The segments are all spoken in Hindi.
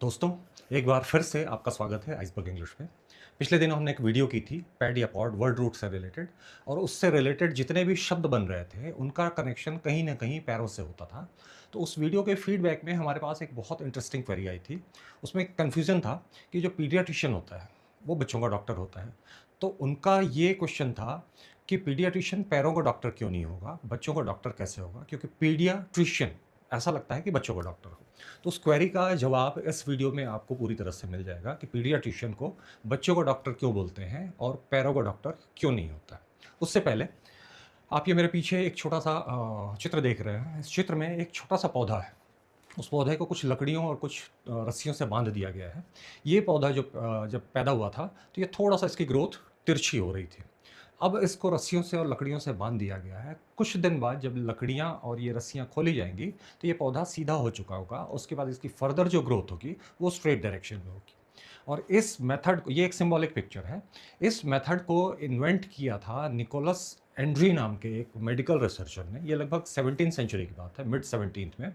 दोस्तों, एक बार फिर से आपका स्वागत है आइसबर्ग इंग्लिश में। पिछले दिनों हमने एक वीडियो की थी पैड या पॉड वर्ड रूट से रिलेटेड और उससे रिलेटेड जितने भी शब्द बन रहे थे, उनका कनेक्शन कहीं न कहीं पैरों से होता था। तो उस वीडियो के फीडबैक में हमारे पास एक बहुत इंटरेस्टिंग क्वेरी आई थी। उसमें एक कन्फ्यूज़न था कि जो पीडियाट्रिशियन होता है, वो बच्चों का डॉक्टर होता है। तो उनका ये क्वेश्चन था कि पीडियाट्रिशियन पैरों का डॉक्टर क्यों नहीं होगा, बच्चों का डॉक्टर कैसे होगा? क्योंकि पीडियाट्रिशियन ऐसा लगता है कि बच्चों का डॉक्टर हो। तो उस क्वेरी का जवाब इस वीडियो में आपको पूरी तरह से मिल जाएगा कि पीडियाट्रिशियन को बच्चों का डॉक्टर क्यों बोलते हैं और पैरों का डॉक्टर क्यों नहीं होता है। उससे पहले आप ये मेरे पीछे एक छोटा सा चित्र देख रहे हैं। इस चित्र में एक छोटा सा पौधा है। उस पौधे को कुछ लकड़ियों और कुछ रस्सियों से बांध दिया गया है। ये पौधा जब पैदा हुआ था तो ये थोड़ा सा इसकी ग्रोथ तिरछी हो रही थी। अब इसको रस्सियों से और लकड़ियों से बांध दिया गया है। कुछ दिन बाद जब लकड़ियाँ और ये रस्सियाँ खोली जाएंगी तो ये पौधा सीधा हो चुका होगा। उसके बाद इसकी फर्दर जो ग्रोथ होगी वो स्ट्रेट डायरेक्शन में होगी। और इस मेथड को, ये एक सिंबॉलिक पिक्चर है, इस मेथड को इन्वेंट किया था निकोलस एंड्री नाम के एक मेडिकल रिसर्चर ने। ये लगभग 17th सेंचुरी की बात है, मिड 17th में।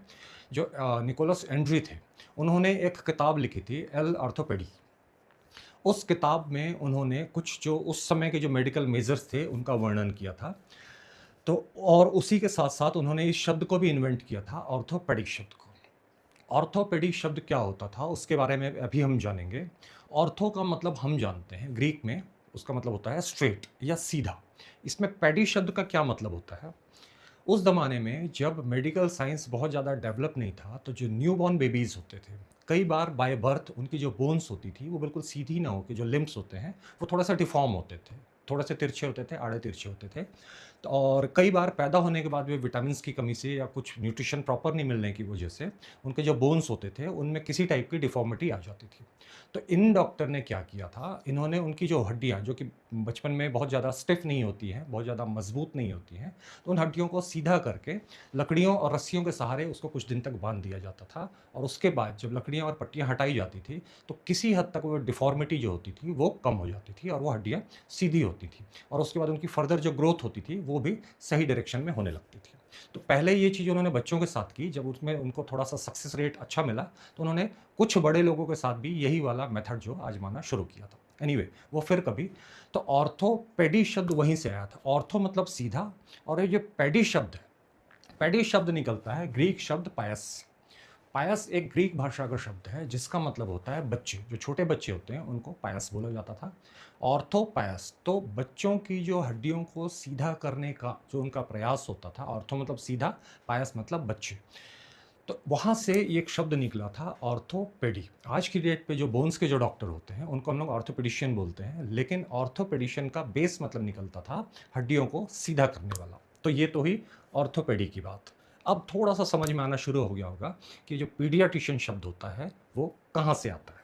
जो निकोलस एंड्री थे, उन्होंने एक किताब लिखी थी एल ऑर्थोपेडी। उस किताब में उन्होंने कुछ जो उस समय के जो मेडिकल मेजर्स थे उनका वर्णन किया था। तो और उसी के साथ साथ उन्होंने इस शब्द को भी इन्वेंट किया था, ऑर्थोपेडिक शब्द को। ऑर्थोपेडिक शब्द क्या होता था उसके बारे में अभी हम जानेंगे। ऑर्थो का मतलब हम जानते हैं, ग्रीक में उसका मतलब होता है स्ट्रेट या सीधा। इसमें पेडी शब्द का क्या मतलब होता है? उस ज़माने में जब मेडिकल साइंस बहुत ज़्यादा डेवलप नहीं था, तो जो न्यूबॉर्न बेबीज़ होते थे, कई बार बाय बर्थ उनकी जो बोन्स होती थी, वो बिल्कुल सीधी ना होके, जो लिम्ब्स होते हैं, वो थोड़ा-सा डिफ़ॉर्म होते थे। थोड़े से तिरछे होते थे, आड़े तिरछे होते थे। तो और कई बार पैदा होने के बाद भी विटामिन्स की कमी से या कुछ न्यूट्रिशन प्रॉपर नहीं मिलने की वजह से, उनके जो बोन्स होते थे, उनमें किसी टाइप की डिफ़ॉर्मिटी आ जाती थी। तो इन डॉक्टर ने क्या किया था, इन्होंने उनकी जो हड्डियाँ, जो कि बचपन में बहुत ज़्यादा स्टिफ़ नहीं होती हैं, बहुत ज़्यादा मज़बूत नहीं होती हैं, तो उन हड्डियों को सीधा करके लकड़ियों और रस्सियों के सहारे उसको कुछ दिन तक बांध दिया जाता था। और उसके बाद जब लकड़ियाँ और पट्टियाँ हटाई जाती थी, तो किसी हद तक वो डिफ़ॉर्मिटी जो होती थी वो कम हो जाती थी और वो हड्डियाँ सीधी होती थी। और उसके बाद उनकी फर्दर जो ग्रोथ होती थी वो भी सही डायरेक्शन में होने लगती थी। तो पहले ये चीज़ उन्होंने बच्चों के साथ की, जब उसमें उनको थोड़ा-सा सक्सेस रेट अच्छा मिला, तो उन्होंने कुछ बड़े लोगों के साथ भी यही वाला मेथड जो आज़माना शुरू किया था। एनीवे, वो फिर कभी। तो ऑर्थोपेडी शब्द वहीं से आया था। ऑर्थो मतलब सीधा, और ये जो पेडी शब्द है, पेडी शब्द निकलता है ग्रीक शब्द पायस से। पायस एक ग्रीक भाषा का शब्द है जिसका मतलब होता है बच्चे। जो छोटे बच्चे होते हैं उनको पायस बोला जाता था। ऑर्थोपायस तो बच्चों की जो हड्डियों को सीधा करने का जो उनका प्रयास होता था। ऑर्थो मतलब सीधा, पायस मतलब बच्चे। तो वहाँ से ये एक शब्द निकला था ऑर्थोपेडी। आज की डेट पे जो बोन्स के जो डॉक्टर होते हैं उनको हम लोग ऑर्थोपेडिशियन बोलते हैं, लेकिन ऑर्थोपेडिशियन का बेस मतलब निकलता था हड्डियों को सीधा करने वाला। तो ये तो ही ऑर्थोपेडी की बात। अब थोड़ा सा समझ में आना शुरू हो गया होगा कि जो पीडियाट्रिशियन शब्द होता है वो कहाँ से आता है।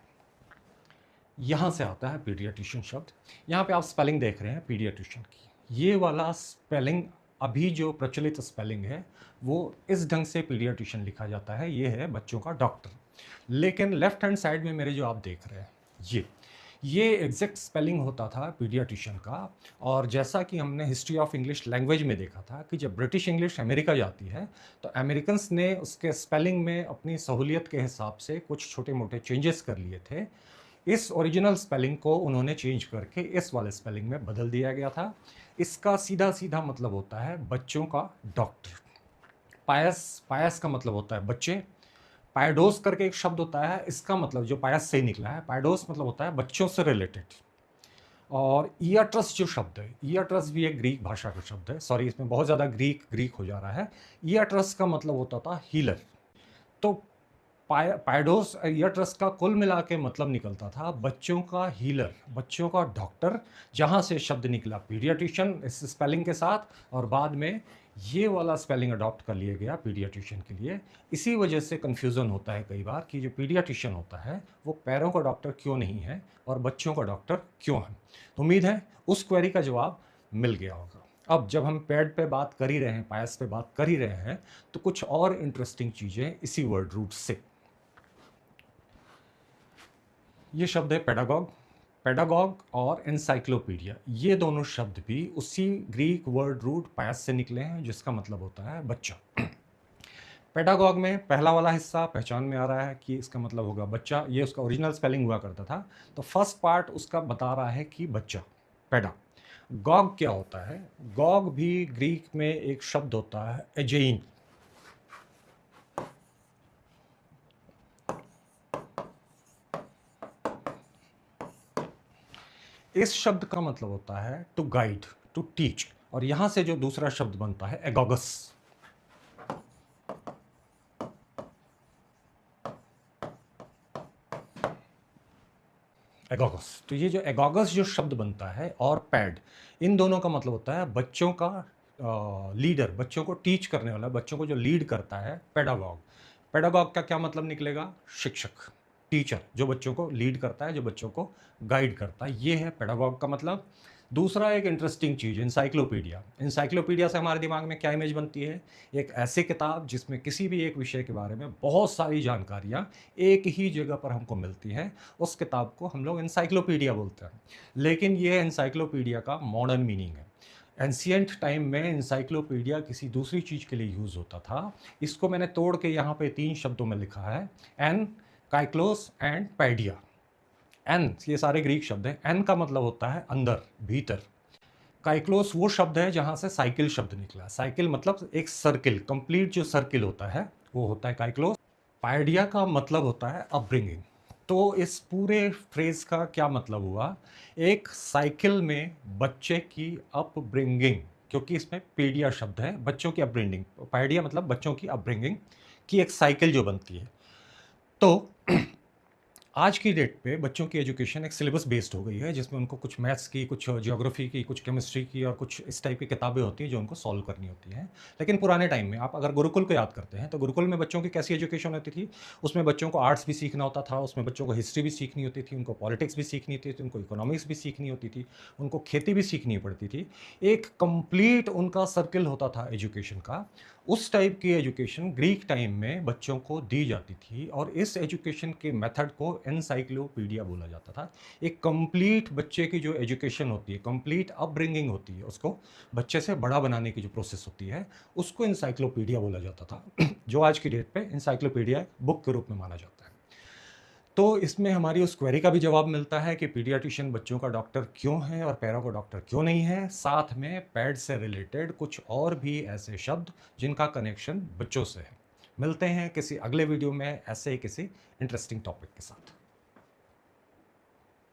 यहाँ से आता है पीडियाट्रिशियन शब्द। यहाँ पे आप स्पेलिंग देख रहे हैं पीडियाट्रिशियन की। ये वाला स्पेलिंग, अभी जो प्रचलित स्पेलिंग है, वो इस ढंग से पीडियाट्रिशियन लिखा जाता है, ये है बच्चों का डॉक्टर। लेकिन लेफ्ट हैंड साइड में मेरे जो आप देख रहे हैं, ये एग्जैक्ट स्पेलिंग होता था पीडियाट्रिशियन का। और जैसा कि हमने हिस्ट्री ऑफ इंग्लिश लैंग्वेज में देखा था कि जब ब्रिटिश इंग्लिश अमेरिका जाती है, तो अमेरिकन्स ने उसके स्पेलिंग में अपनी सहूलियत के हिसाब से कुछ छोटे मोटे चेंजेस कर लिए थे। इस ओरिजिनल स्पेलिंग को उन्होंने चेंज करके इस वाले स्पेलिंग में बदल दिया गया था। इसका सीधा सीधा मतलब होता है बच्चों का डॉक्टर। पायस, पायस का मतलब होता है बच्चे। पायडोस करके एक शब्द होता है, इसका मतलब जो पायस से ही निकला है, पायडोस मतलब होता है बच्चों से रिलेटेड। और ईयाट्रस जो शब्द है, ईयाट्रस भी एक ग्रीक भाषा का शब्द है। सॉरी, इसमें बहुत ज़्यादा ग्रीक ग्रीक हो जा रहा है। ईयाट्रस का मतलब होता था हीलर। तो पायडोस ईयाट्रस का कुल मिला के मतलब निकलता था बच्चों का हीलर, बच्चों का डॉक्टर। जहाँ से शब्द निकला पीडियाट्रिशियन इस स्पेलिंग के साथ, और बाद में ये वाला स्पेलिंग अडॉप्ट कर लिया गया पीडियाट्रिशियन के लिए। इसी वजह से कन्फ्यूज़न होता है कई बार कि जो पीडियाट्रिशियन होता है वो पैरों का डॉक्टर क्यों नहीं है और बच्चों का डॉक्टर क्यों है। तो उम्मीद है उस क्वेरी का जवाब मिल गया होगा। अब जब हम पैड पे बात कर ही रहे हैं, पायस पे बात कर ही रहे हैं, तो कुछ और इंटरेस्टिंग चीज़ें इसी वर्ड रूट से। ये शब्द है पेडागॉग। पेडागॉग और एनसाइक्लोपीडिया, ये दोनों शब्द भी उसी ग्रीक वर्ड रूट पायस से निकले हैं, जिसका मतलब होता है बच्चा। पेडागॉग में पहला वाला हिस्सा पहचान में आ रहा है कि इसका मतलब होगा बच्चा, ये उसका ओरिजिनल स्पेलिंग हुआ करता था। तो फर्स्ट पार्ट उसका बता रहा है कि बच्चा, पेडा। गॉग क्या होता है? गॉग भी ग्रीक में एक शब्द होता है एजेइन। इस शब्द का मतलब होता है टू गाइड, टू टीच, और यहां से जो दूसरा शब्द बनता है एगोगस। एगोगस, तो ये जो एगोगस जो शब्द बनता है और पैड, इन दोनों का मतलब होता है बच्चों का लीडर, बच्चों को टीच करने वाला, बच्चों को जो लीड करता है, पेडागॉग। पेडागॉग का क्या मतलब निकलेगा? शिक्षक, टीचर, जो बच्चों को लीड करता है, जो बच्चों को गाइड करता है, ये है पेडागॉग का मतलब। दूसरा एक इंटरेस्टिंग चीज़, इंसाइक्लोपीडिया। इंसाइक्लोपीडिया से हमारे दिमाग में क्या इमेज बनती है? एक ऐसी किताब जिसमें किसी भी एक विषय के बारे में बहुत सारी जानकारियाँ एक ही जगह पर हमको मिलती हैं। उस किताब को हम लोग इंसाइक्लोपीडिया बोलते हैं। लेकिन ये इंसाइक्लोपीडिया का मॉडर्न मीनिंग है। एंशियंट टाइम में इंसाइक्लोपीडिया किसी दूसरी चीज़ के लिए यूज़ होता था। इसको मैंने तोड़ के यहाँ पे 3 शब्दों में लिखा है, एन, काइक्लोस एंड पैडिया। एन, ये सारे ग्रीक शब्द हैं। एन का मतलब होता है अंदर, भीतर। काइक्लोस वो शब्द है जहाँ से साइकिल शब्द निकला। साइकिल मतलब एक सर्किल, कंप्लीट जो सर्किल होता है वो होता है काइक्लोस। पाइडिया का मतलब होता है अपब्रिंगिंग। तो इस पूरे फ्रेज का क्या मतलब हुआ? एक साइकिल में बच्चे की अपब्रिंगिंग, क्योंकि इसमें पीडिया शब्द है, बच्चों की अपब्रिंगिंग। पाइडिया मतलब बच्चों की अपब्रिंगिंग की एक साइकिल जो बनती है। तो आज की डेट पे बच्चों की एजुकेशन एक सिलेबस बेस्ड हो गई है, जिसमें उनको कुछ मैथ्स की, कुछ ज्योग्राफी की, कुछ केमिस्ट्री की और कुछ इस टाइप की किताबें होती हैं जो उनको सॉल्व करनी होती हैं। लेकिन पुराने टाइम में आप अगर गुरुकुल को याद करते हैं, तो गुरुकुल में बच्चों की कैसी एजुकेशन होती थी? उसमें बच्चों को आर्ट्स भी सीखना होता था, उसमें बच्चों को हिस्ट्री भी सीखनी होती थी, उनको पॉलिटिक्स भी सीखनी होती थी, उनको इकोनॉमिक्स भी सीखनी होती थी, उनको खेती भी सीखनी पड़ती थी। एक कंप्लीट उनका सर्किल होता था एजुकेशन का। उस टाइप की एजुकेशन ग्रीक टाइम में बच्चों को दी जाती थी, और इस एजुकेशन के मेथड को एनसाइक्लोपीडिया बोला जाता था। एक कंप्लीट बच्चे की जो एजुकेशन होती है, कंप्लीट अपब्रिंगिंग होती है, उसको बच्चे से बड़ा बनाने की जो प्रोसेस होती है, उसको एनसाइक्लोपीडिया बोला जाता था जो आज की डेट पे एनसाइक्लोपीडिया बुक के रूप में माना जाता है। तो इसमें हमारी उस क्वेरी का भी जवाब मिलता है कि पीडियाट्रिशियन बच्चों का डॉक्टर क्यों है और पैरों का डॉक्टर क्यों नहीं है। साथ में पैड से रिलेटेड कुछ और भी ऐसे शब्द जिनका कनेक्शन बच्चों से है। मिलते हैं किसी अगले वीडियो में ऐसे ही किसी इंटरेस्टिंग टॉपिक के साथ।